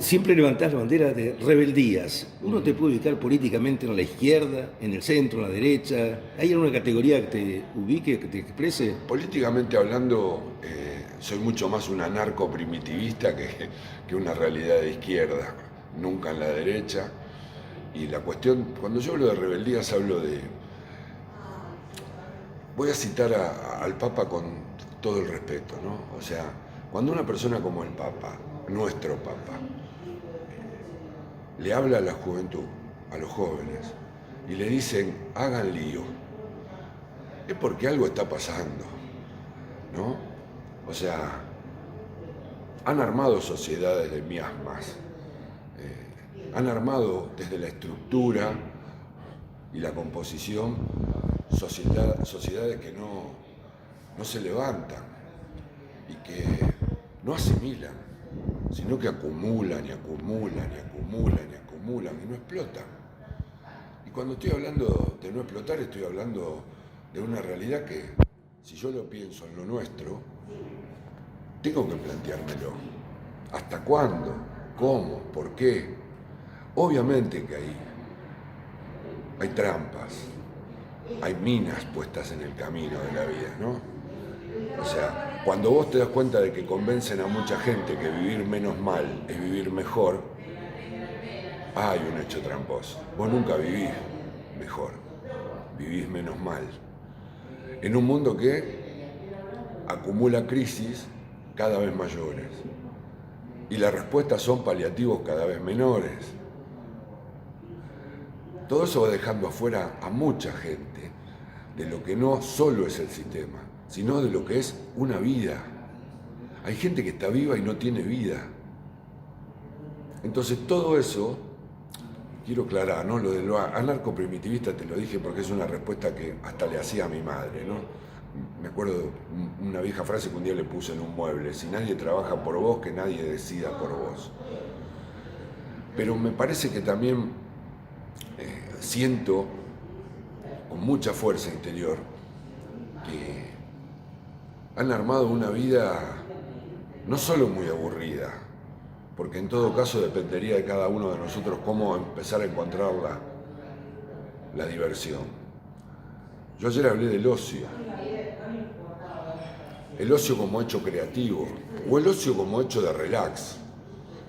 siempre levantás la bandera de rebeldías. ¿Uno te puede ubicar políticamente en la izquierda, en el centro, en la derecha? ¿Hay alguna categoría que te ubique, que te exprese? Políticamente hablando, soy mucho más un anarco primitivista que una realidad de izquierda, nunca en la derecha. Y la cuestión, cuando yo hablo de rebeldías, hablo de... Voy a citar al Papa con todo el respeto, ¿no? O sea, cuando una persona como el Papa, nuestro Papa, le habla a la juventud, a los jóvenes, y le dicen, hagan lío, es porque algo está pasando, ¿no? O sea, han armado sociedades de miasmas, han armado desde la estructura y la composición sociedades que no se levantan y que no asimilan, sino que acumulan y acumulan y acumulan y acumulan y no explotan. Y cuando estoy hablando de no explotar, estoy hablando de una realidad que, si yo lo pienso en lo nuestro, tengo que planteármelo. ¿Hasta cuándo? ¿Cómo? ¿Por qué? Obviamente que hay trampas, hay minas puestas en el camino de la vida, ¿no? O sea, cuando vos te das cuenta de que convencen a mucha gente que vivir menos mal es vivir mejor, hay un hecho tramposo. Vos nunca vivís mejor, vivís menos mal. En un mundo que acumula crisis cada vez mayores y las respuestas son paliativos cada vez menores. Todo eso va dejando afuera a mucha gente de lo que no solo es el sistema, sino de lo que es una vida. Hay gente que está viva y no tiene vida. Entonces todo eso, quiero aclarar, ¿no? Lo de lo anarco-primitivista te lo dije porque es una respuesta que hasta le hacía a mi madre, ¿no? Me acuerdo de una vieja frase que un día le puse en un mueble: si nadie trabaja por vos, que nadie decida por vos. Pero me parece que también siento con mucha fuerza interior que han armado una vida no solo muy aburrida, porque en todo caso dependería de cada uno de nosotros cómo empezar a encontrar la diversión. Yo ayer hablé del ocio, el ocio como hecho creativo, o el ocio como hecho de relax.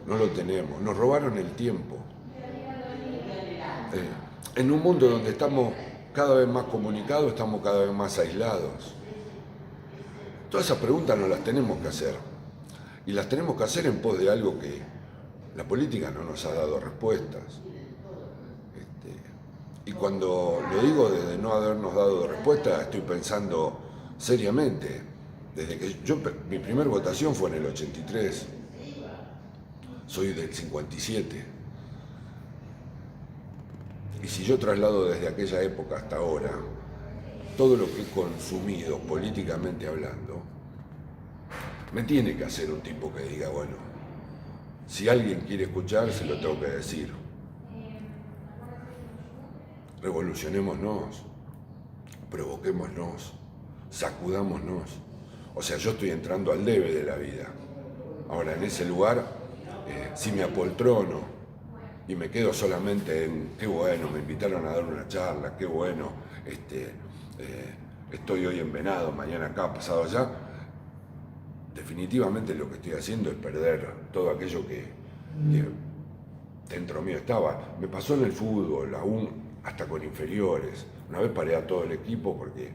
No lo tenemos, nos robaron el tiempo. En un mundo donde estamos cada vez más comunicados, estamos cada vez más aislados. Todas esas preguntas nos las tenemos que hacer. Y las tenemos que hacer en pos de algo que la política no nos ha dado respuestas. Y cuando lo digo desde no habernos dado respuesta, estoy pensando seriamente. Desde que mi primera votación fue en el 83. Soy del 57. Y si yo traslado desde aquella época hasta ahora todo lo que he consumido políticamente hablando, me tiene que hacer un tipo que diga, bueno, si alguien quiere escuchar, se lo tengo que decir. Revolucionémonos, provoquémonos, sacudámonos. O sea, yo estoy entrando al debe de la vida. Ahora, en ese lugar, si me apoltrono y me quedo solamente en, qué bueno, me invitaron a dar una charla, qué bueno, estoy hoy en Venado, mañana acá, pasado allá, definitivamente lo que estoy haciendo es perder todo aquello que dentro mío estaba. Me pasó en el fútbol, aún hasta con inferiores. Una vez paré a todo el equipo porque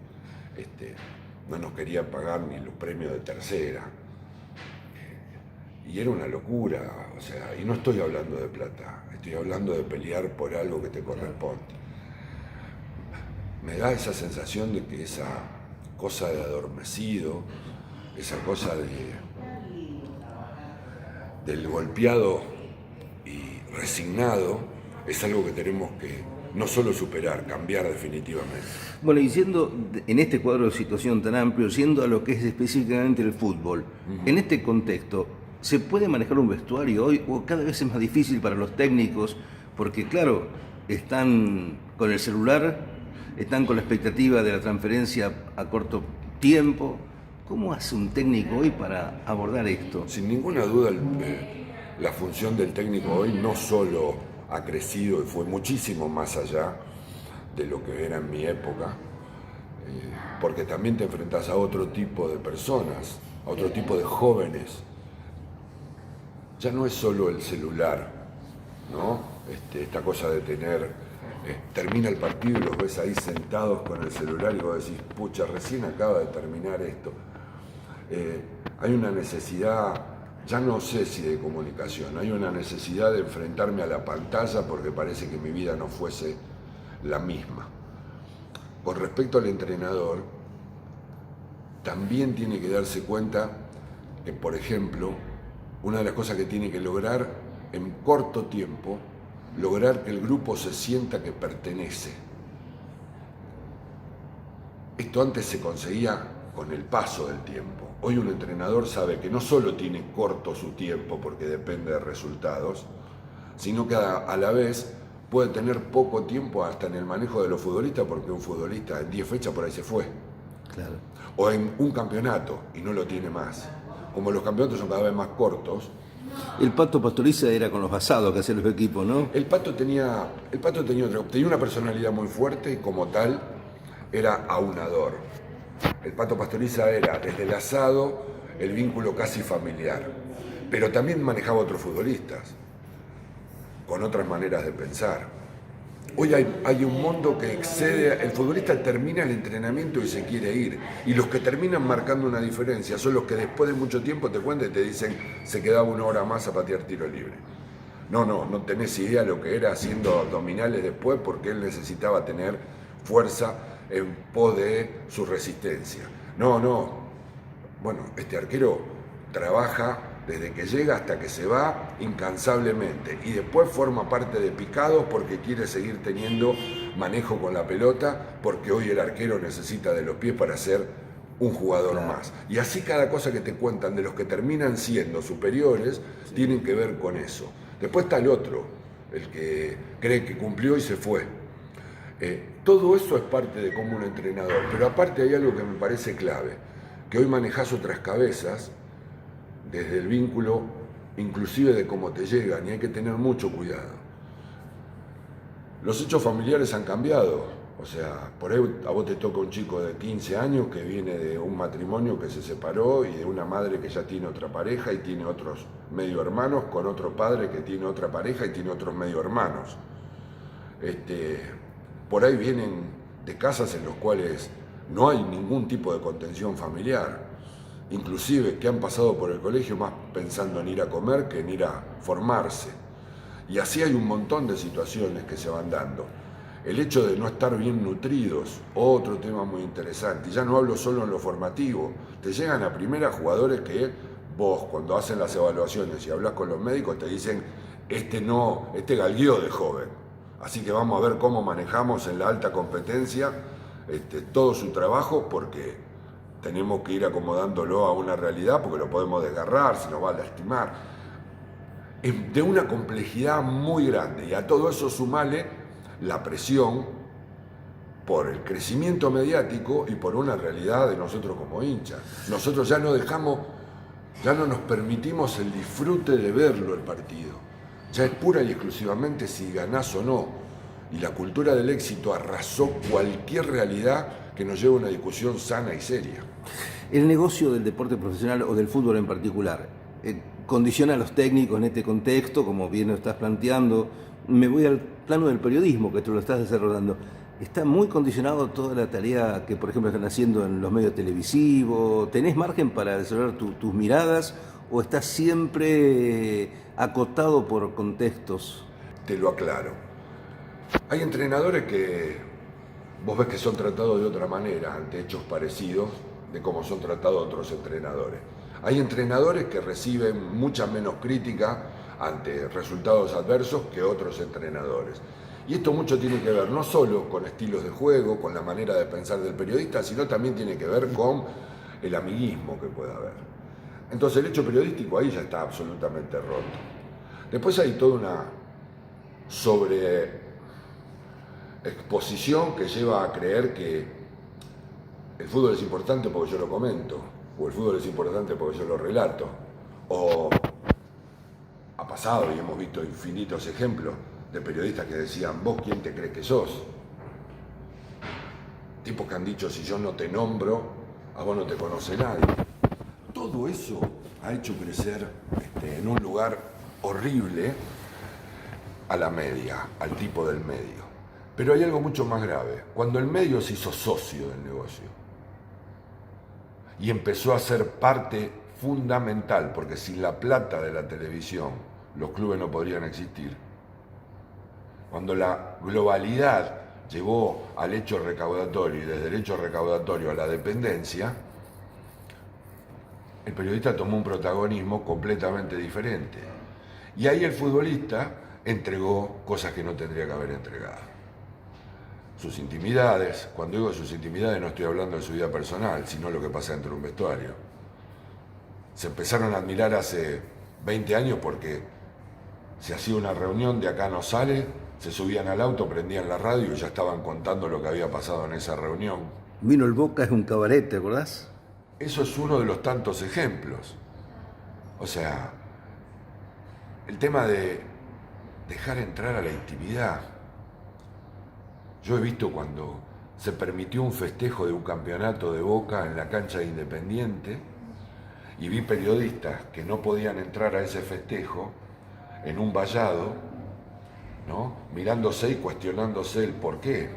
no nos querían pagar ni los premios de tercera. Y era una locura, o sea, y no estoy hablando de plata, estoy hablando de pelear por algo que te corresponde. Me da esa sensación de que esa cosa de adormecido, esa cosa del golpeado y resignado, es algo que tenemos que no solo superar, cambiar definitivamente. Bueno, y siendo en este cuadro de situación tan amplio, siendo a lo que es específicamente el fútbol, en este contexto, ¿se puede manejar un vestuario hoy o cada vez es más difícil para los técnicos? Porque claro, están con el celular, están con la expectativa de la transferencia a corto tiempo. ¿Cómo hace un técnico hoy para abordar esto? Sin ninguna duda la función del técnico hoy no solo ha crecido y fue muchísimo más allá de lo que era en mi época, porque también te enfrentas a otro tipo de personas, a otro tipo de jóvenes. Ya no es solo el celular, ¿no? Esta cosa de tener, termina el partido y los ves ahí sentados con el celular y vos decís, pucha, recién acaba de terminar esto. Hay una necesidad, ya no sé si de comunicación, hay una necesidad de enfrentarme a la pantalla porque parece que mi vida no fuese la misma. Con respecto al entrenador, también tiene que darse cuenta que, por ejemplo, una de las cosas que tiene que lograr en corto tiempo, lograr que el grupo se sienta que pertenece. Esto antes se conseguía con el paso del tiempo. Hoy un entrenador sabe que no solo tiene corto su tiempo porque depende de resultados, sino que a la vez puede tener poco tiempo hasta en el manejo de los futbolistas, porque un futbolista en 10 fechas por ahí se fue. Claro. O en un campeonato y no lo tiene más. Como los campeonatos son cada vez más cortos. El Pato Pastoriza era con los basados que hacían los equipos, ¿no? El Pato tenía una personalidad muy fuerte y como tal era aunador. El Pato Pastoriza era desde el asado el vínculo casi familiar, pero también manejaba otros futbolistas con otras maneras de pensar. Hoy hay un mundo que excede, el futbolista termina el entrenamiento y se quiere ir, y los que terminan marcando una diferencia son los que después de mucho tiempo te cuentan y te dicen se quedaba 1 hora más a patear tiro libre. No tenés idea lo que era haciendo abdominales después porque él necesitaba tener fuerza en pos de su resistencia. Bueno, este arquero trabaja desde que llega hasta que se va incansablemente y después forma parte de picados porque quiere seguir teniendo manejo con la pelota, porque hoy el arquero necesita de los pies para ser un jugador más. Y así cada cosa que te cuentan de los que terminan siendo superiores tienen que ver con eso. Después está el otro, el que cree que cumplió y se fue. Todo eso es parte de cómo un entrenador, pero aparte hay algo que me parece clave, que hoy manejás otras cabezas desde el vínculo, inclusive de cómo te llegan, y hay que tener mucho cuidado. Los hechos familiares han cambiado, o sea, por ahí a vos te toca un chico de 15 años que viene de un matrimonio que se separó y de una madre que ya tiene otra pareja y tiene otros medio hermanos, con otro padre que tiene otra pareja y tiene otros medio hermanos. Por ahí vienen de casas en las cuales no hay ningún tipo de contención familiar, inclusive que han pasado por el colegio más pensando en ir a comer que en ir a formarse. Y así hay un montón de situaciones que se van dando. El hecho de no estar bien nutridos, otro tema muy interesante. Y ya no hablo solo en lo formativo. Te llegan a primera jugadores que vos, cuando hacen las evaluaciones y hablas con los médicos, te dicen, este galgueó de joven. Así que vamos a ver cómo manejamos en la alta competencia todo su trabajo, porque tenemos que ir acomodándolo a una realidad, porque lo podemos desgarrar, si nos va a lastimar. Es de una complejidad muy grande, y a todo eso sumale la presión por el crecimiento mediático y por una realidad de nosotros como hinchas. Nosotros ya no nos permitimos el disfrute de verlo el partido. Ya es pura y exclusivamente si ganás o no. Y la cultura del éxito arrasó cualquier realidad que nos lleve a una discusión sana y seria. El negocio del deporte profesional o del fútbol en particular condiciona a los técnicos en este contexto, como bien lo estás planteando. Me voy al plano del periodismo, que tú lo estás desarrollando. ¿Está muy condicionado toda la tarea que, por ejemplo, están haciendo en los medios televisivos? ¿Tenés margen para desarrollar tus miradas o estás siempre acotado por contextos? Te lo aclaro. Hay entrenadores que vos ves que son tratados de otra manera ante hechos parecidos de cómo son tratados otros entrenadores. Hay entrenadores que reciben mucha menos crítica ante resultados adversos que otros entrenadores. Y esto mucho tiene que ver no solo con estilos de juego, con la manera de pensar del periodista, sino también tiene que ver con el amiguismo que pueda haber. Entonces el hecho periodístico ahí ya está absolutamente roto. Después hay toda una sobreexposición que lleva a creer que el fútbol es importante porque yo lo comento, o el fútbol es importante porque yo lo relato, o pasado y hemos visto infinitos ejemplos de periodistas que decían, ¿vos quién te crees que sos? Tipos que han dicho, si yo no te nombro, a vos no te conoce nadie. Todo eso ha hecho crecer en un lugar horrible a la media, al tipo del medio. Pero hay algo mucho más grave. Cuando el medio se hizo socio del negocio y empezó a ser parte fundamental, porque sin la plata de la televisión los clubes no podrían existir. Cuando la globalidad llevó al hecho recaudatorio y desde el hecho recaudatorio a la dependencia, el periodista tomó un protagonismo completamente diferente. Y ahí el futbolista entregó cosas que no tendría que haber entregado. Sus intimidades, cuando digo sus intimidades no estoy hablando de su vida personal, sino lo que pasa dentro de un vestuario. Se empezaron a admirar hace 20 años porque se hacía una reunión de acá no sale, se subían al auto, prendían la radio y ya estaban contando lo que había pasado en esa reunión. Vino el Boca, es un cabaret, ¿te acordás? Eso es uno de los tantos ejemplos. O sea, el tema de dejar entrar a la intimidad. Yo he visto cuando se permitió un festejo de un campeonato de Boca en la cancha de Independiente y vi periodistas que no podían entrar a ese festejo en un vallado, ¿no? Mirándose y cuestionándose el por qué.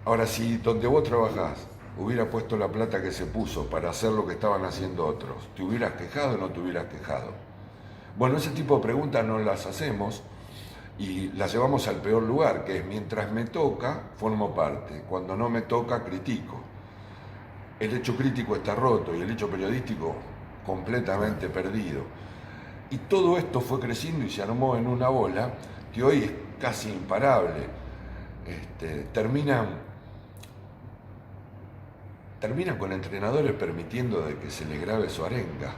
Ahora, si donde vos trabajás hubiera puesto la plata que se puso para hacer lo que estaban haciendo otros, ¿te hubieras quejado o no te hubieras quejado? Bueno, ese tipo de preguntas no las hacemos y las llevamos al peor lugar, que es mientras me toca, formo parte, cuando no me toca, critico. El hecho crítico está roto y el hecho periodístico completamente perdido. Y todo esto fue creciendo y se armó en una bola que hoy es casi imparable. Terminan con entrenadores permitiendo de que se les grabe su arenga.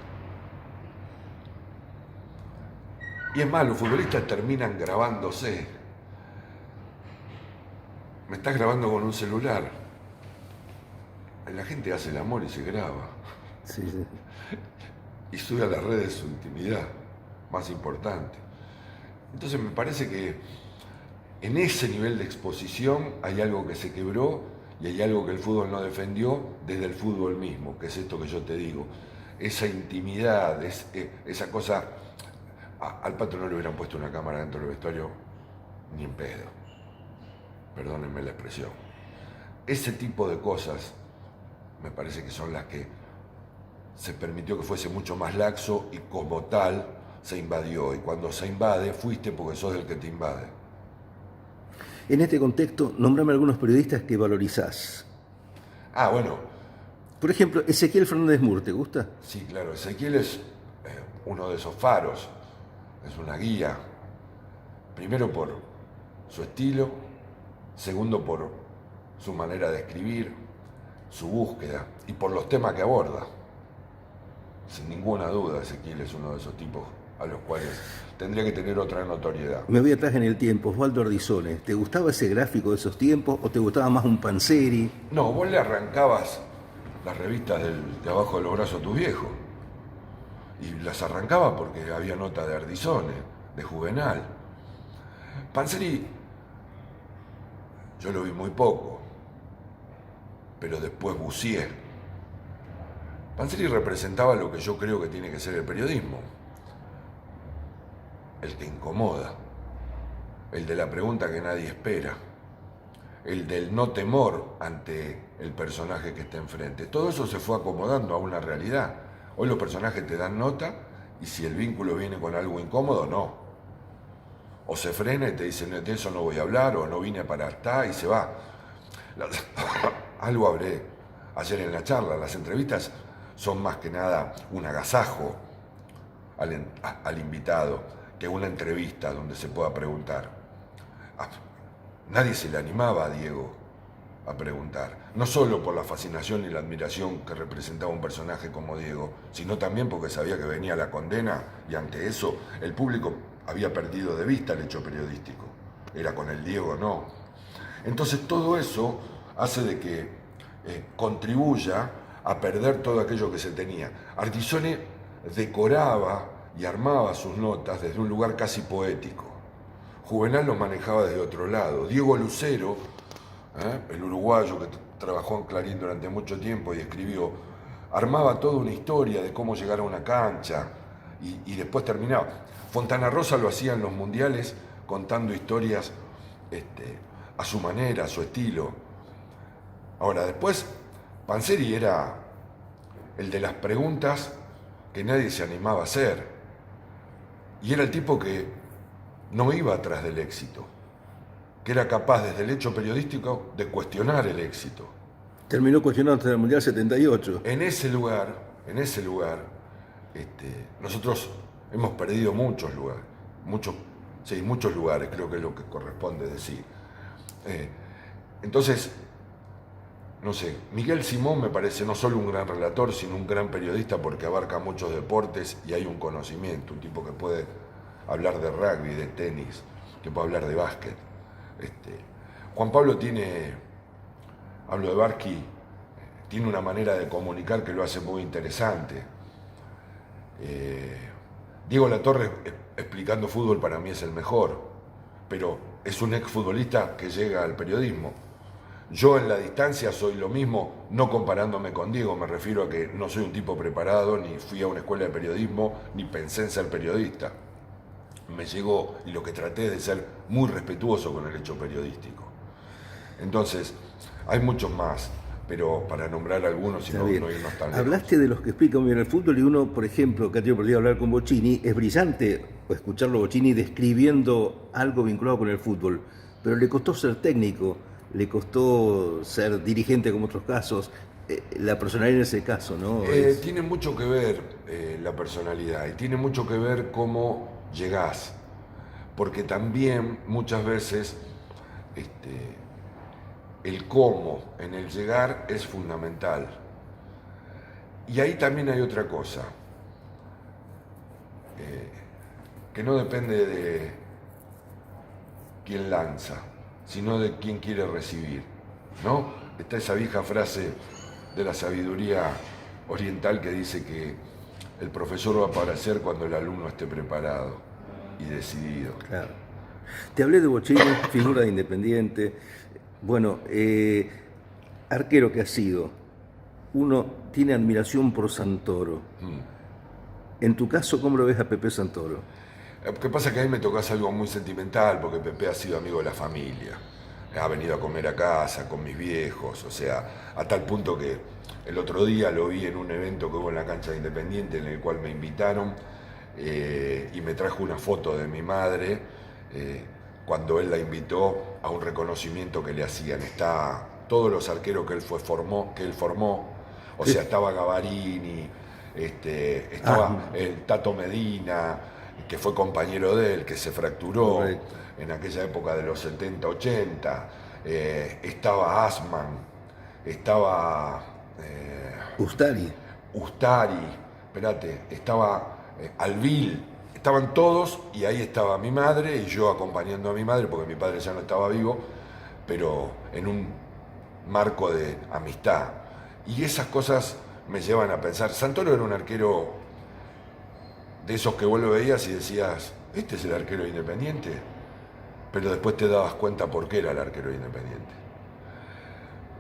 Y es más, los futbolistas terminan grabándose. Me estás grabando con un celular. La gente hace el amor y se graba. Sí, sí. Y sube a las redes su intimidad, más importante. Entonces me parece que en ese nivel de exposición hay algo que se quebró y hay algo que el fútbol no defendió desde el fútbol mismo, que es esto que yo te digo. Esa intimidad, esa cosa. Al Pato no le hubieran puesto una cámara dentro del vestuario ni en pedo. Perdónenme la expresión. Ese tipo de cosas me parece que son las que se permitió que fuese mucho más laxo y como tal se invadió. Y cuando se invade, fuiste porque sos el que te invade. En este contexto, nombrame algunos periodistas que valorizás. Bueno. Por ejemplo, Ezequiel Fernández Mur, ¿te gusta? Sí, claro. Ezequiel es uno de esos faros. Es una guía. Primero por su estilo. Segundo por su manera de escribir, su búsqueda y por los temas que aborda. Sin ninguna duda, Ezequiel es uno de esos tipos a los cuales tendría que tener otra notoriedad. Me voy atrás en el tiempo, Osvaldo Ardizone. ¿Te gustaba ese gráfico de esos tiempos o te gustaba más un Panzeri? No, vos le arrancabas las revistas de abajo de los brazos a tus viejos. Y las arrancaba porque había nota de Ardizone, de Juvenal. Panzeri, yo lo vi muy poco, pero después buceé. Panzeri representaba lo que yo creo que tiene que ser el periodismo. El que incomoda, el de la pregunta que nadie espera, el del no temor ante el personaje que está enfrente. Todo eso se fue acomodando a una realidad. Hoy los personajes te dan nota y si el vínculo viene con algo incómodo, no. O se frena y te dicen, de eso no voy a hablar, o no vine para estar y se va. Algo hablé ayer en la charla, las entrevistas son más que nada un agasajo al invitado que una entrevista donde se pueda preguntar. Nadie se le animaba a Diego a preguntar, no solo por la fascinación y la admiración que representaba un personaje como Diego, sino también porque sabía que venía la condena y ante eso el público había perdido de vista el hecho periodístico. Era con el Diego, no. Entonces todo eso hace de que contribuya a perder todo aquello que se tenía. Ardizone decoraba y armaba sus notas desde un lugar casi poético. Juvenal lo manejaba desde otro lado. Diego Lucero, el uruguayo que trabajó en Clarín durante mucho tiempo y escribió, armaba toda una historia de cómo llegar a una cancha y después terminaba. Fontana Rosa lo hacía en los mundiales contando historias a su manera, a su estilo. Ahora, después, Panzeri era el de las preguntas que nadie se animaba a hacer. Y era el tipo que no iba atrás del éxito, que era capaz desde el hecho periodístico de cuestionar el éxito. Terminó cuestionando hasta el Mundial 78. En ese lugar, nosotros hemos perdido muchos lugares, muchos lugares, creo que es lo que corresponde decir. Entonces, no sé, Miguel Simón me parece no solo un gran relator, sino un gran periodista porque abarca muchos deportes y hay un conocimiento, un tipo que puede hablar de rugby, de tenis, que puede hablar de básquet. Juan Pablo hablo de Barsky, tiene una manera de comunicar que lo hace muy interesante. Diego Latorre explicando fútbol para mí es el mejor, pero es un exfutbolista que llega al periodismo. Yo en la distancia soy lo mismo, no comparándome con Diego, me refiero a que no soy un tipo preparado, ni fui a una escuela de periodismo, ni pensé en ser periodista. Me llegó y lo que traté de ser muy respetuoso con el hecho periodístico. Entonces, hay muchos más, pero para nombrar algunos y no irnos tan lejos. Hablaste de los que explican bien el fútbol y uno, por ejemplo, que ha tenido oportunidad de hablar con Bocini, es brillante escucharlo Bocini describiendo algo vinculado con el fútbol, pero le costó ser técnico, le costó ser dirigente como otros casos, la personalidad en ese caso, ¿no? Tiene mucho que ver la personalidad y tiene mucho que ver cómo llegás, porque también muchas veces el cómo en el llegar es fundamental. Y ahí también hay otra cosa, que no depende de quién lanza, sino de quién quiere recibir, ¿no? Está esa vieja frase de la sabiduría oriental que dice que el profesor va a aparecer cuando el alumno esté preparado y decidido. Claro. Te hablé de Bocini, figura de Independiente. Bueno, arquero que ha sido, uno tiene admiración por Santoro. En tu caso, ¿cómo lo ves a Pepe Santoro? Lo que pasa es que a mí me tocas algo muy sentimental, porque Pepe ha sido amigo de la familia. Ha venido a comer a casa con mis viejos, o sea, a tal punto que el otro día lo vi en un evento que hubo en la cancha de Independiente, en el cual me invitaron, y me trajo una foto de mi madre, cuando él la invitó a un reconocimiento que le hacían. Está todos los arqueros que él formó, o sea, estaba Gavarini, estaba el Tato Medina, que fue compañero de él, que se fracturó. Correcto. En aquella época de los 70, 80, estaba Asman, estaba Ustari, estaba Alvil, estaban todos y ahí estaba mi madre y yo acompañando a mi madre, porque mi padre ya no estaba vivo, pero en un marco de amistad. Y esas cosas me llevan a pensar. Santoro era un arquero de esos que vos lo veías y decías, ¿este es el arquero de Independiente? Pero después te dabas cuenta por qué era el arquero de Independiente.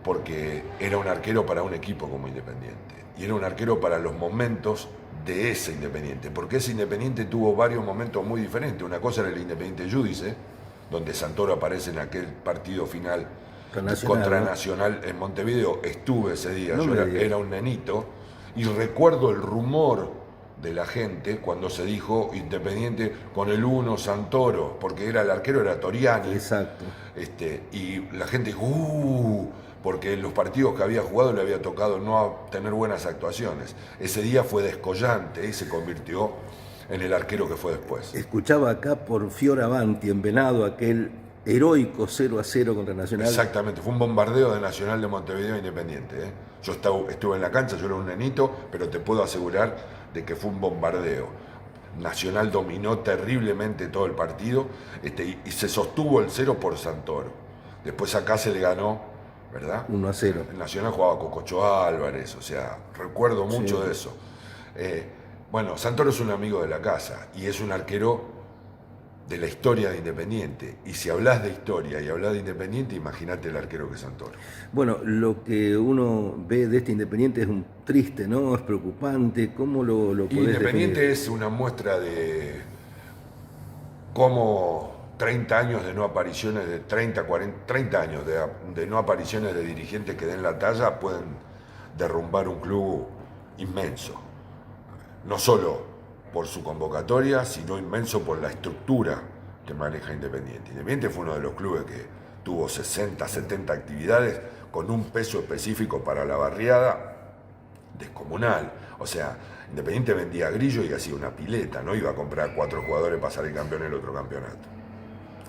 Porque era un arquero para un equipo como Independiente. Y era un arquero para los momentos de ese Independiente. Porque ese Independiente tuvo varios momentos muy diferentes. Una cosa era el Independiente Judice, donde Santoro aparece en aquel partido final contra Nacional en Montevideo. Estuve ese día, yo era un nenito. Y recuerdo el rumor de la gente cuando se dijo Independiente con el 1 Santoro, porque el arquero era Toriani. Exacto. Y la gente dijo, porque en los partidos que había jugado le había tocado no tener buenas actuaciones. Ese día fue descollante y se convirtió en el arquero que fue después. Escuchaba acá por Fioravanti en Venado aquel heroico 0-0 contra Nacional. Exactamente, fue un bombardeo de Nacional de Montevideo Independiente. Yo estuve en la cancha, yo era un nenito, pero te puedo asegurar de que fue un bombardeo. Nacional dominó terriblemente todo el partido, y se sostuvo el 0 por Santoro. Después acá se le ganó, ¿verdad? 1-0. El Nacional jugaba con Cocho Álvarez, o sea, recuerdo mucho de eso. Bueno, Santoro es un amigo de la casa y es un arquero de la historia de Independiente. Y si hablas de historia y hablas de Independiente, imagínate el arquero que es Santoro. Bueno, lo que uno ve de este Independiente es un triste, ¿no? Es preocupante. ¿Cómo lo Y podés Independiente definir? es una muestra de cómo 30 años de no apariciones, de 30, 40, 30 años de no apariciones de dirigentes que den la talla pueden derrumbar un club inmenso. No solo por su convocatoria, sino inmenso por la estructura que maneja Independiente. Independiente fue uno de los clubes que tuvo 60, 70 actividades con un peso específico para la barriada descomunal. O sea, Independiente vendía grillo y hacía una pileta, no iba a comprar 4 jugadores para salir campeón en el otro campeonato.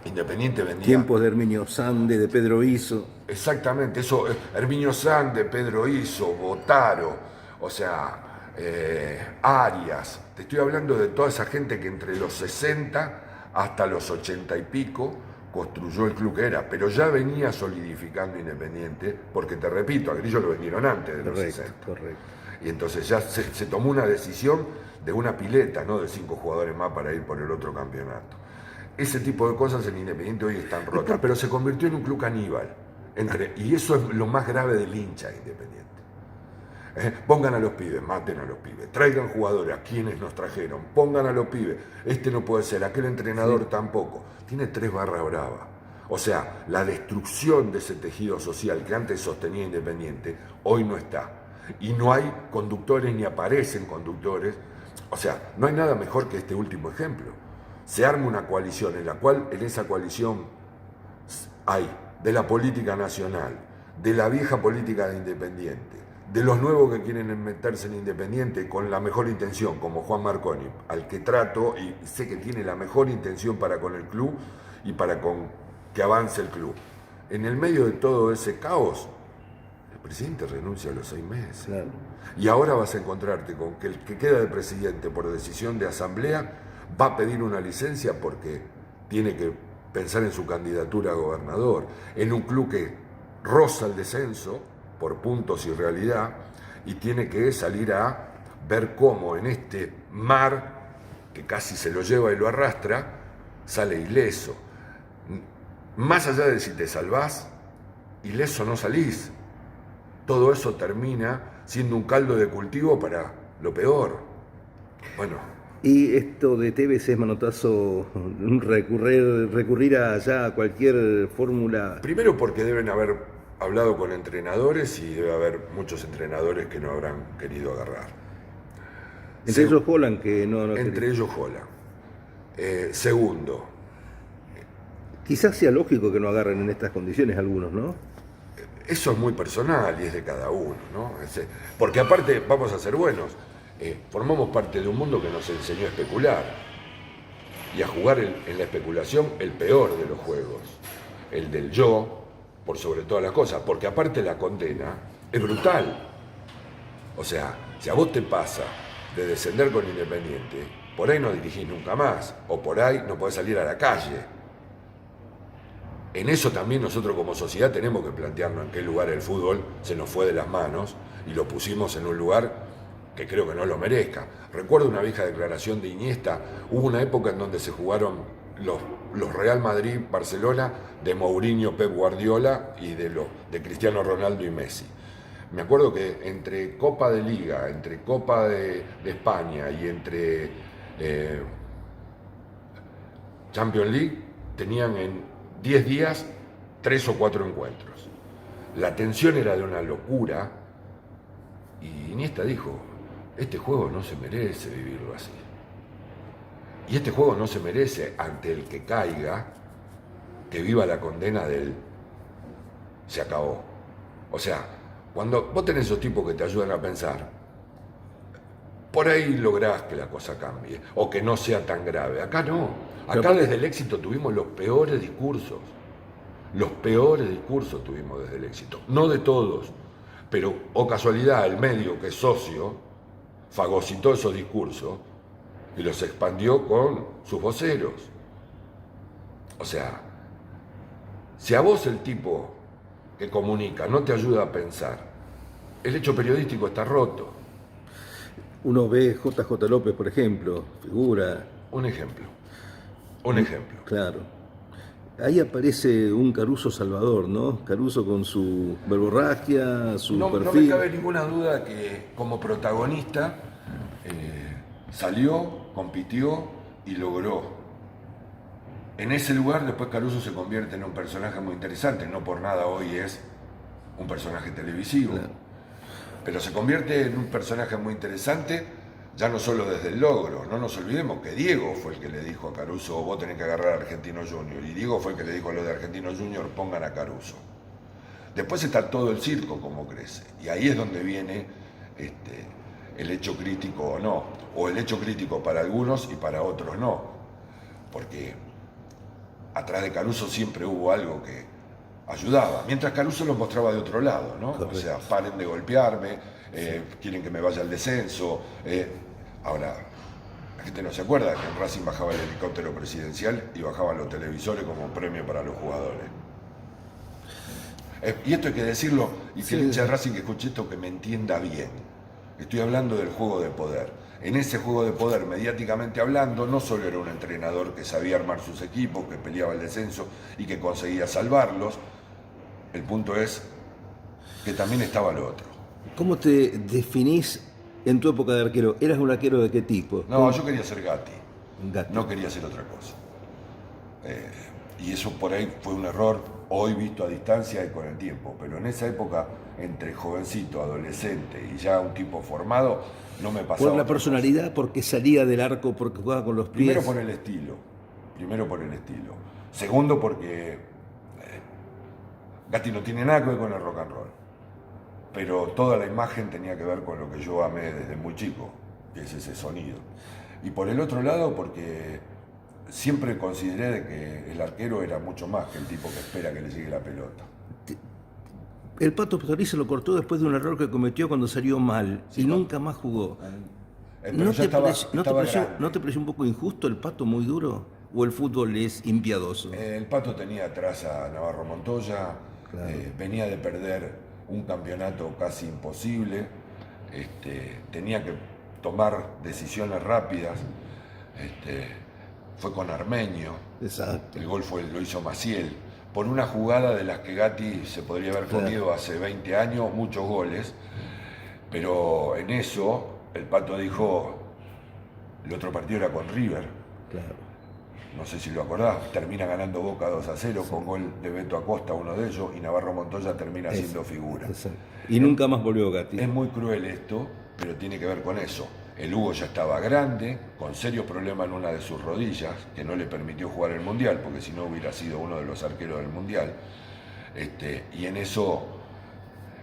Independiente vendía... Tiempos de Herminio Sande, de Pedro Iso. Exactamente, eso, Herminio Sande, Pedro Iso, Botaro, o sea, Arias. Te estoy hablando de toda esa gente que entre los 60 hasta los 80 y pico construyó el club que era, pero ya venía solidificando Independiente, porque te repito, a Grillo lo vendieron antes de los 60. Correcto. Y entonces ya se tomó una decisión de una pileta, no de 5 jugadores más para ir por el otro campeonato. Ese tipo de cosas en Independiente hoy están rotas, pero se convirtió en un club caníbal. Y eso es lo más grave del hincha de Independiente. Pongan a los pibes, maten a los pibes, traigan jugadores, a quienes nos trajeron, pongan a los pibes, este no puede ser, aquel entrenador tampoco. Tiene 3 barras bravas. O sea, la destrucción de ese tejido social que antes sostenía Independiente, hoy no está. Y no hay conductores ni aparecen conductores. O sea, no hay nada mejor que este último ejemplo. Se arma una coalición en la cual en esa coalición hay de la política nacional, de la vieja política de Independiente, de los nuevos que quieren meterse en Independiente con la mejor intención, como Juan Marconi, al que trato y sé que tiene la mejor intención para con el club y para con que avance el club. En el medio de todo ese caos, el presidente renuncia a los 6 meses. Claro. Y ahora vas a encontrarte con que el que queda de presidente por decisión de asamblea va a pedir una licencia porque tiene que pensar en su candidatura a gobernador, en un club que roza el descenso por puntos y realidad y tiene que salir a ver cómo en este mar que casi se lo lleva y lo arrastra, sale ileso. Más allá de si te salvás, ileso no salís. Todo eso termina siendo un caldo de cultivo para lo peor. Bueno. Y esto de Tevez es manotazo, recurrir allá a cualquier fórmula. Primero porque deben haber hablado con entrenadores y debe haber muchos entrenadores que no habrán querido agarrar. Entre ellos Holland, que no entre ellos Holland. Segundo. Quizás sea lógico que no agarren en estas condiciones algunos, ¿no? Eso es muy personal y es de cada uno, ¿no? Porque aparte, vamos a ser buenos, formamos parte de un mundo que nos enseñó a especular y a jugar en la especulación el peor de los juegos, el del yo, por sobre todas las cosas, porque aparte la condena es brutal. O sea, si a vos te pasa de descender con Independiente, por ahí no dirigís nunca más, o por ahí no podés salir a la calle. En eso también nosotros como sociedad tenemos que plantearnos en qué lugar el fútbol se nos fue de las manos y lo pusimos en un lugar que creo que no lo merezca. Recuerdo una vieja declaración de Iniesta, hubo una época en donde se jugaron los Real Madrid, Barcelona, de Mourinho, Pep Guardiola y de Cristiano Ronaldo y Messi. Me acuerdo que entre Copa de Liga, entre Copa de España y entre Champions League, tenían en 10 días 3 o 4 encuentros. La tensión era de una locura y Iniesta dijo, este juego no se merece vivirlo así. Y este juego no se merece ante el que caiga, que viva la condena del se acabó. O sea, cuando vos tenés esos tipos que te ayudan a pensar, por ahí lográs que la cosa cambie o que no sea tan grave. Acá no. Acá desde el éxito tuvimos los peores discursos. Los peores discursos tuvimos desde el éxito. No de todos, pero, o casualidad, el medio que es socio fagocitó esos discursos y los expandió con sus voceros. O sea, si a vos el tipo que comunica no te ayuda a pensar, el hecho periodístico está roto. Uno ve JJ López, por ejemplo, figura. Un ejemplo. Un ejemplo. Claro. Ahí aparece un Caruso Salvador, ¿no? Caruso con su verborragia, su No, no me perfil. cabe ninguna duda que como protagonista salió, compitió y logró. En ese lugar después Caruso se convierte en un personaje muy interesante, no por nada hoy es un personaje televisivo, Claro. pero se convierte en un personaje muy interesante ya no solo desde el logro, no nos olvidemos que Diego fue el que le dijo a Caruso, vos tenés que agarrar a Argentino Junior, y Diego fue el que le dijo a los de Argentino Junior, pongan a Caruso. Después está todo el circo como crece, y ahí es donde viene el hecho crítico o no, o el hecho crítico para algunos y para otros no, porque atrás de Caruso siempre hubo algo que ayudaba, mientras Caruso lo mostraba de otro lado, ¿no? Correcto. O sea, paren de golpearme, quieren que me vaya al descenso. Ahora, la gente no se acuerda que en Racing bajaba el helicóptero presidencial y bajaban los televisores como premio para los jugadores. Y esto hay que decirlo, y que el hincha de Racing que escuche esto que me entienda bien. Estoy hablando del juego de poder. En ese juego de poder, mediáticamente hablando, no solo era un entrenador que sabía armar sus equipos, que peleaba el descenso y que conseguía salvarlos. El punto es que también estaba lo otro. ¿Cómo te definís en tu época de arquero? ¿Eras un arquero de qué tipo? No, yo quería ser Gatti, Gatti. no quería hacer otra cosa. Y eso por ahí fue un error, hoy visto a distancia y con el tiempo. Pero en esa época, entre jovencito, adolescente y ya un tipo formado, no me pasaba. Por la otra personalidad, cosa. porque salía del arco, porque jugaba con los pies. Primero por el estilo. Primero por el estilo. Segundo porque Gatti no tiene nada que ver con el rock and roll. Pero toda la imagen tenía que ver con lo que yo amé desde muy chico, que es ese sonido. Y por el otro lado porque siempre consideré de que el arquero era mucho más que el tipo que espera que le llegue la pelota. El Pato Pastoriza se lo cortó después de un error que cometió cuando salió mal y nunca más jugó. Pero ¿No ya te, estaba, pareció, no, te estaba pareció, grande. ¿No te pareció un poco injusto el Pato muy duro? ¿O el fútbol es impiadoso? El Pato tenía atrás a Navarro Montoya, Claro. venía de perder un campeonato casi imposible, tenía que tomar decisiones rápidas, fue con Armenio, Exacto. el gol lo hizo Maciel, por una jugada de las que Gatti se podría haber Claro. comido hace 20 años, muchos goles, pero en eso el Pato dijo, el otro partido era con River, Claro. no sé si lo acordás, termina ganando Boca 2-0 con gol de Beto Acosta, uno de ellos, y Navarro Montoya termina siendo figura. Exacto. Y nunca más volvió Gatti. Es muy cruel esto, pero tiene que ver con eso. El Hugo ya estaba grande, con serios problemas en una de sus rodillas, que no le permitió jugar el Mundial, porque si no hubiera sido uno de los arqueros del Mundial. Y en eso,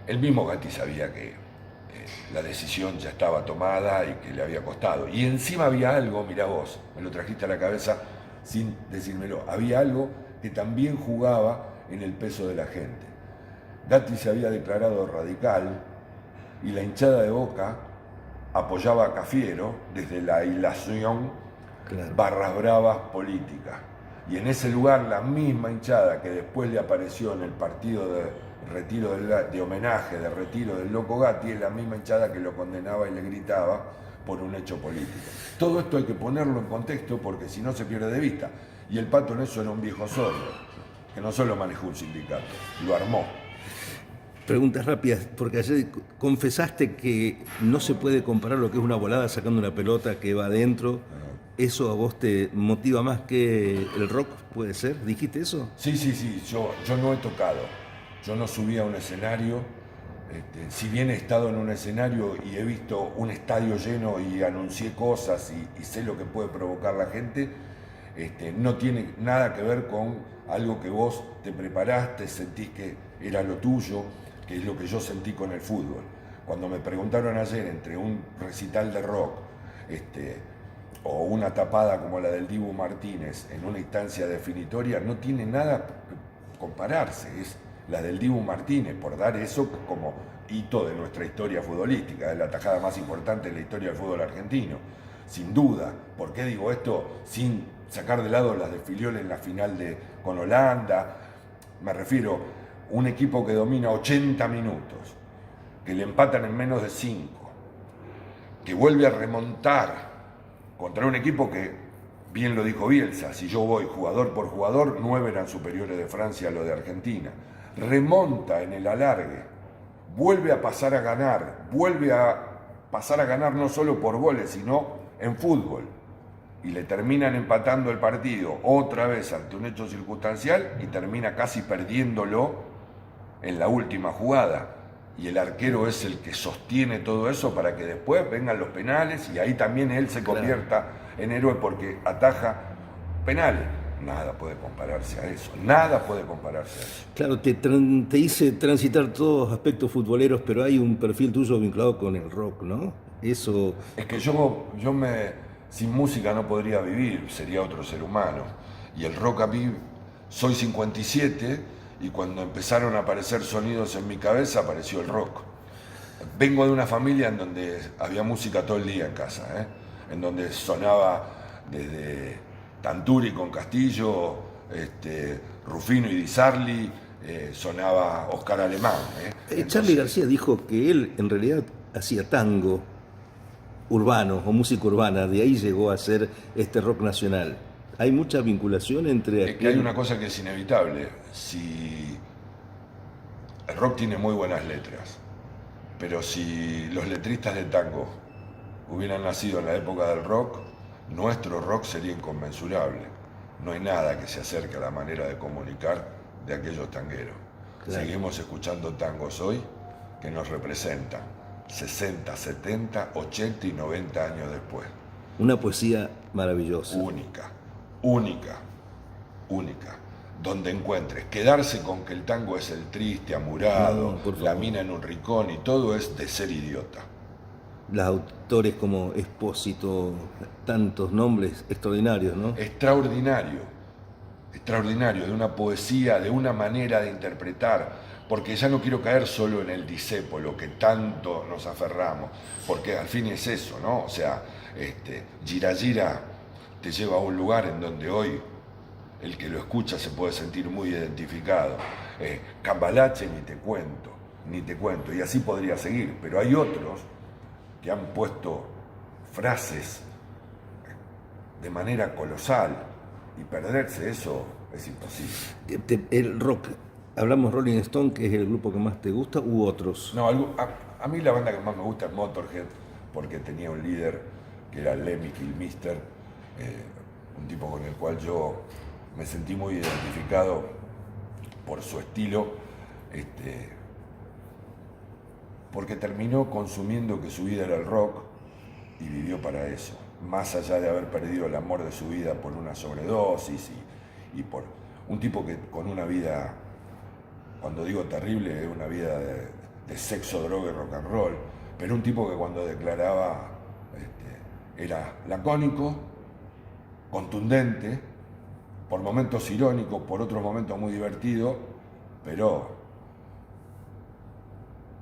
el mismo Gatti sabía que la decisión ya estaba tomada y que le había costado. Y encima había algo, mirá vos, me lo trajiste a la cabeza sin decírmelo, había algo que también jugaba en el peso de la gente. Gatti se había declarado radical y la hinchada de Boca apoyaba a Cafiero desde la aislación Claro. barras bravas políticas. Y en ese lugar la misma hinchada que después le apareció en el partido de retiro de homenaje, de retiro del Loco Gatti, es la misma hinchada que lo condenaba y le gritaba por un hecho político. Todo esto hay que ponerlo en contexto porque si no se pierde de vista. Y el Pato en eso era un viejo sordo, que no solo manejó un sindicato, lo armó. Preguntas rápidas, porque ayer confesaste que no se puede comparar lo que es una volada sacando una pelota que va adentro. ¿Eso a vos te motiva más que el rock, puede ser? ¿Dijiste eso? Sí, yo no he tocado, yo no subí a un escenario, si bien he estado en un escenario y he visto un estadio lleno y anuncié cosas y sé lo que puede provocar la gente, no tiene nada que ver con algo que vos te preparaste, sentís que era lo tuyo, que es lo que yo sentí con el fútbol. Cuando me preguntaron ayer entre un recital de rock, o una tapada como la del Dibu Martínez en una instancia definitoria, no tiene nada que compararse, es la del Dibu Martínez, por dar eso como hito de nuestra historia futbolística, es la tajada más importante de la historia del fútbol argentino, sin duda. ¿Por qué digo esto sin sacar de lado las de Filiol en la final con Holanda? Me refiero a un equipo que domina 80 minutos, que le empatan en menos de 5, que vuelve a remontar contra un equipo que, bien lo dijo Bielsa, si yo voy jugador por jugador, 9 eran superiores de Francia a los de Argentina. Remonta en el alargue, vuelve a pasar a ganar no solo por goles, sino en fútbol. Y le terminan empatando el partido otra vez ante un hecho circunstancial y termina casi perdiéndolo en la última jugada. Y el arquero es el que sostiene todo eso para que después vengan los penales y ahí también él se convierta en héroe porque ataja penales. Nada puede compararse a eso, nada puede compararse a eso. Claro, te hice transitar todos aspectos futboleros, pero hay un perfil tuyo vinculado con el rock, ¿no? Eso... Es que sin música no podría vivir, sería otro ser humano. Y el rock a mí, soy 57 y cuando empezaron a aparecer sonidos en mi cabeza apareció el rock. Vengo de una familia en donde había música todo el día en casa, en donde sonaba desde Tanturi con Castillo, Rufino y Di Sarli, sonaba Oscar Alemán. Charly García dijo que él en realidad hacía tango urbano o música urbana, de ahí llegó a ser este rock nacional. Hay mucha vinculación entre... Es que hay una cosa que es inevitable. Si el rock tiene muy buenas letras, pero si los letristas de tango hubieran nacido en la época del rock, nuestro rock sería inconmensurable. No hay nada que se acerque a la manera de comunicar de aquellos tangueros. Claro. Seguimos escuchando tangos hoy que nos representan 60, 70, 80 y 90 años después. Una poesía maravillosa. Única, única, única. Donde encuentres, quedarse con que el tango es el triste, amurado, la mina en un rincón y todo es de ser idiota. Los autores como Espósito, tantos nombres extraordinarios, ¿no? Extraordinario, extraordinario, de una poesía, de una manera de interpretar, porque ya no quiero caer solo en el disépolo que tanto nos aferramos, porque al fin es eso, ¿no? O sea, Gira Gira te lleva a un lugar en donde hoy el que lo escucha se puede sentir muy identificado. Cambalache ni te cuento, y así podría seguir, pero hay otros que han puesto frases de manera colosal y perderse eso es imposible. El rock, hablamos Rolling Stone, que es el grupo que más te gusta, u otros. No, a mí la banda que más me gusta es Motorhead, porque tenía un líder que era Lemmy Kilmister, un tipo con el cual yo me sentí muy identificado por su estilo, porque terminó consumiendo que su vida era el rock y vivió para eso, más allá de haber perdido el amor de su vida por una sobredosis y por un tipo que con una vida, cuando digo terrible, es una vida de sexo, droga y rock and roll, pero un tipo que cuando declaraba era lacónico, contundente, por momentos irónico, por otros momentos muy divertido, pero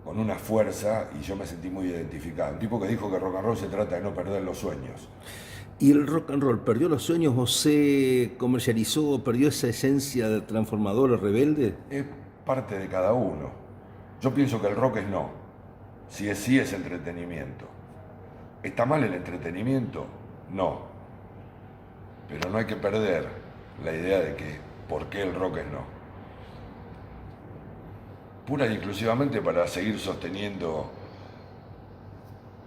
con una fuerza, y yo me sentí muy identificado. Un tipo que dijo que rock and roll se trata de no perder los sueños. ¿Y el rock and roll perdió los sueños o se comercializó, perdió esa esencia de transformador o rebelde? Es parte de cada uno. Yo pienso que el rock es no. Si es sí, es entretenimiento. ¿Está mal el entretenimiento? No. Pero no hay que perder la idea de que por qué el rock es no. Pura y exclusivamente para seguir sosteniendo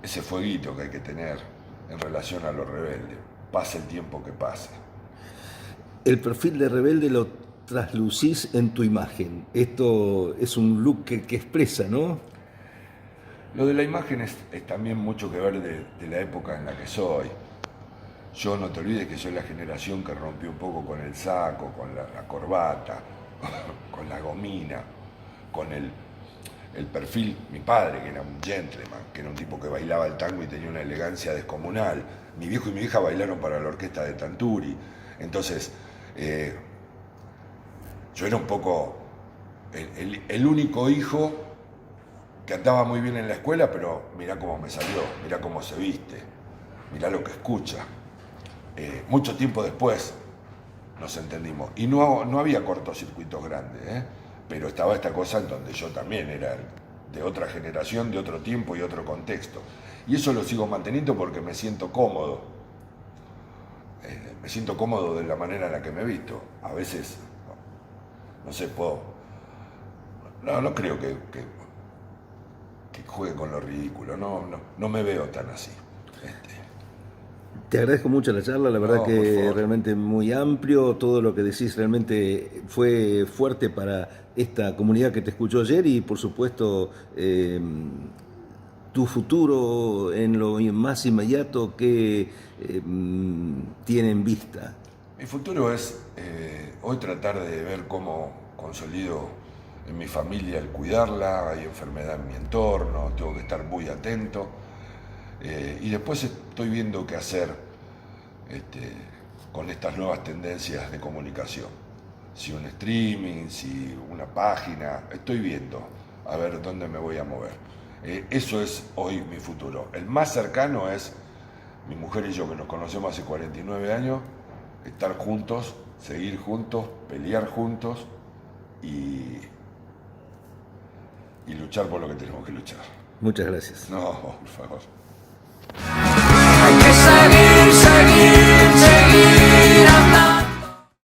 ese fueguito que hay que tener en relación a lo rebelde, pase el tiempo que pase. El perfil de rebelde lo traslucís en tu imagen. Esto es un look que expresa, ¿no? Lo de la imagen es también mucho que ver de la época en la que soy. Yo no te olvides que soy la generación que rompió un poco con el saco, con la corbata, con la gomina, con el perfil, mi padre, que era un gentleman, que era un tipo que bailaba el tango y tenía una elegancia descomunal. Mi viejo y mi hija bailaron para la orquesta de Tanturi. Entonces, yo era un poco el único hijo que andaba muy bien en la escuela, pero mirá cómo me salió, mirá cómo se viste, mirá lo que escucha. Mucho tiempo después nos entendimos. Y no había cortocircuitos grandes, pero estaba esta cosa en donde yo también era de otra generación, de otro tiempo y otro contexto. Y eso lo sigo manteniendo porque me siento cómodo. Me siento cómodo de la manera en la que me visto. A veces, no sé, no creo que juegue con lo ridículo. No me veo tan así. Te agradezco mucho la charla, la verdad No, por que favor. realmente muy amplio, todo lo que decís realmente fue fuerte para esta comunidad que te escuchó ayer y por supuesto tu futuro en lo más inmediato que tiene en vista. Mi futuro es hoy tratar de ver cómo consolido en mi familia el cuidarla, hay enfermedad en mi entorno, tengo que estar muy atento. Y después estoy viendo qué hacer con estas nuevas tendencias de comunicación. Si un streaming, si una página, estoy viendo a ver dónde me voy a mover. Eso es hoy mi futuro. El más cercano es mi mujer y yo, que nos conocemos hace 49 años, estar juntos, seguir juntos, pelear juntos y luchar por lo que tenemos que luchar. Muchas gracias. No, por favor.